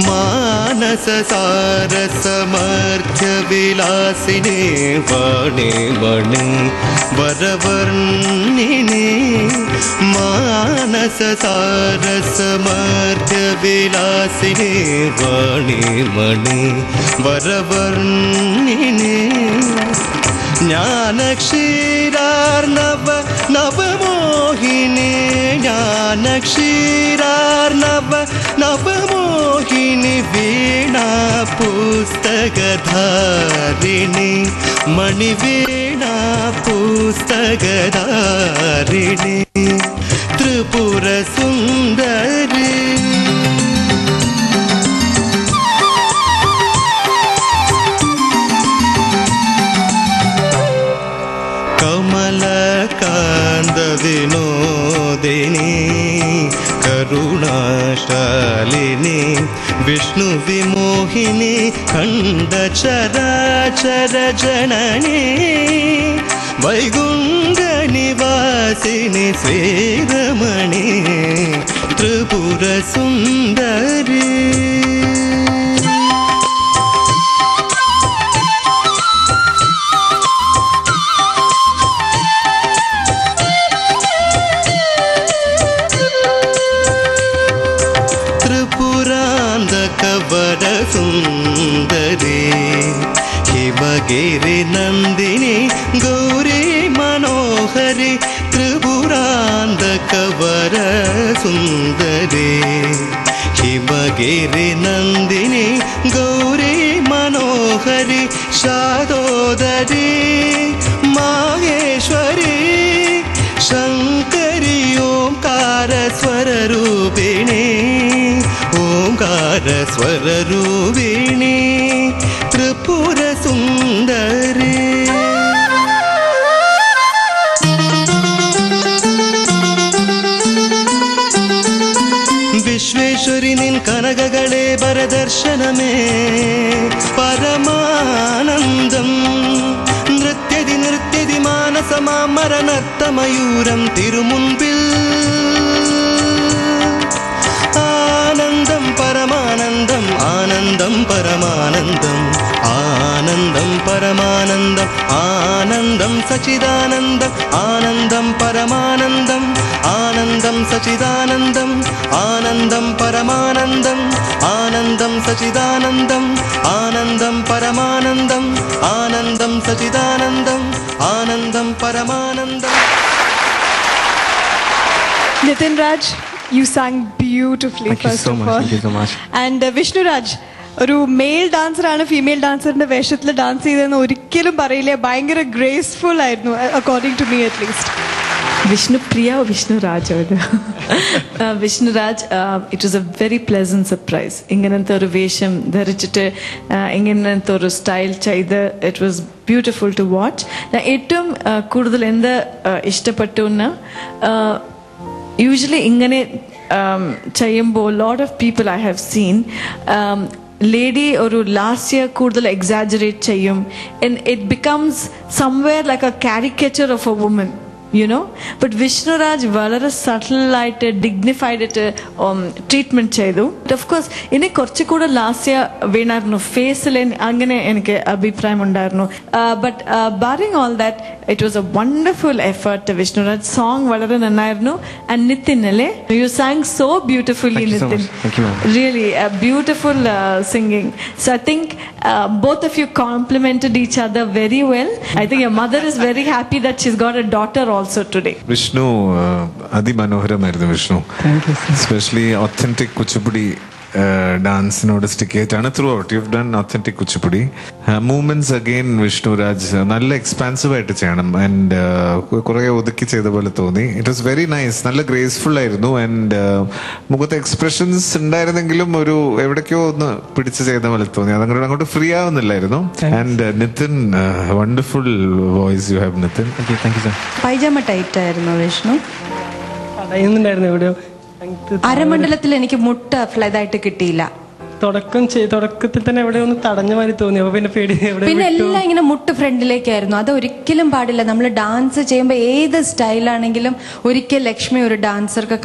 മാനസ സാരസമർഥ്യ വിലാസിനി വാണി മണി വരവർണിനി മാനസ സാരസമർഥ്യ വിലാസിനി വാണി മണി വരവർണിനി ജ്ഞാനക്ഷീരാർണവ നവമോഹിനി ജ്ഞാനക്ഷീരാർണവ നവമോഹിനി വീണാ പുസ്തകധാരിണി മണിവീണാ പുസ്തകധാരിണി ത്രിപുര സുന്ദരി കമലകാന്ത വിനോദിനി കരുണാശാലിനി വിഷ്ണു വിമോഹിനി ഖണ്ഡ ചരാചര ജനനി വൈകുണ്ഠ നിവാസിനി ശ്രീരമണി ത്രിപുര സുന്ദരി സുന്ദരി ഹിമഗിരി നന്ദിനി ഗൗരി മനോഹരി ത്രിപുരാന്തക വര സുന്ദരി ഹിമഗിരി നന്ദിനി ഗൗരി മനോഹരി ശാദോദരി മാഹേശ്വരി ശങ്കരി ഓംകാര സ്വരൂപിണി ഓംകാര സ്വരൂപിണി ത്രിപുര സുന്ദരി വിശ്വേശ്വരി നിൻ കനകകളെ വരദർശനമേ പരമാനന്ദം നൃത്യതി നൃത്യതി മാനസമാമരനർത്തമയൂരം തിരുമുൻപിൽ ആനന്ദം പരമാനന്ദം ആനന്ദം പരമാനന്ദം ആനന്ദം പരമാനന്ദം ആനന്ദം സച്ചിദാനന്ദം ആനന്ദം പരമാനന്ദം ആനന്ദം സച്ചിദാനന്ദം ആനന്ദം പരമാനന്ദം ആനന്ദം സച്ചിദാനന്ദം ആനന്ദം പരമാനന്ദം ആനന്ദം സച്ചിദാനന്ദം ആനന്ദം പരമാനന്ദം. Nitin Raj, you sang beautifully. Thank first you so of much. all. Thank you so much. And Vishnu Raj, ഒരു മെയിൽ ഡാൻസറാണ് ഫീമെയിൽ ഡാൻസറിന്റെ വേഷത്തിൽ ഡാൻസ് ചെയ്തതെന്ന് ഒരിക്കലും പറയില്ല. ഭയങ്കര ഗ്രേസ്ഫുൾ ആയിരുന്നു, according to me at least. Vishnupriya or Vishnu Raj? Vishnu Raj, it was a very pleasant surprise. Inganantha oru vesham dharichittu inganantha oru style cheythu, it was beautiful to watch. Na ettum kududal endha ishtapattu na usually ingane cheyumbo a lot of people I have seen lady oru last year kududal exaggerate cheyum and it becomes somewhere like a caricature of a woman, you know. But Vishnu Raj വളരെ subtle ആയിട്ട് dignified ആയിട്ട് treatment ചെയ്തു. Of course ഇനി കുറച്ചുകൂടെ last year വീണായിരുന്നു ഫേസിൽ, അങ്ങനെ എനിക്ക് അഭിപ്രായം ഉണ്ടായിരുന്നു. But barring all that it was a wonderful effort. Vishnu Raj song വളരെ നന്നായിരുന്നു. ആൻഡ് നിതിൻ അല്ലേ, you sang so beautifully Nithin, really beautiful singing. So I think both of you complimented each other very well. I think your mother is very happy that she's got a daughter also today. Vishnu അതിമനോഹരമായിരുന്നു Vishnu. Especially authentic Kuchipudi ഡാൻസിനോട് stick ചെയ്തിട്ടാണ് throughout. You done authentic Kuchipudi movements. Again Vishnu Raj നല്ല expansive ആയിട്ട് ചെയ്യണം and കുറെ ഒതുക്കി ചെയ്ത പോലെ തോന്നി. ഇറ്റ് വാസ് വെരി നൈസ്, നല്ല ഗ്രേസ്ഫുൾ ആയിരുന്നു. ആൻഡ് മുഖത്ത് എക്സ്പ്രഷൻസ് ഉണ്ടായിരുന്നെങ്കിലും ഒരു എവിടേക്കോ ഒന്ന് പിടിച്ച് ചെയ്ത പോലെ തോന്നി. അതങ്ങനെ അങ്ങോട്ട് ഫ്രീ ആവുന്നില്ലായിരുന്നു. And Nithin, wonderful voice you have Nithin. Pyjama tight ആയിരുന്നു വിഷ്ണു. എവിടെയോ അരമണ്ഡലത്തിൽ എനിക്ക് മുട്ട ഇതായിട്ട് കിട്ടിയില്ല. തുടക്കത്തിൽ തന്നെ എവിടെ ഒന്ന് തടഞ്ഞ മാതിരി തോന്നി. അപ്പൊ പിന്നെ എല്ലാം ഇങ്ങനെ മുട്ട് ഫ്രണ്ടിലേക്കായിരുന്നു. അത് ഒരിക്കലും പാടില്ല. നമ്മൾ ഡാൻസ് ചെയ്യുമ്പോൾ ഏത് സ്റ്റൈലാണെങ്കിലും ഒരിക്കൽ ലക്ഷ്മി ഒരു ഡാൻസർക്ക്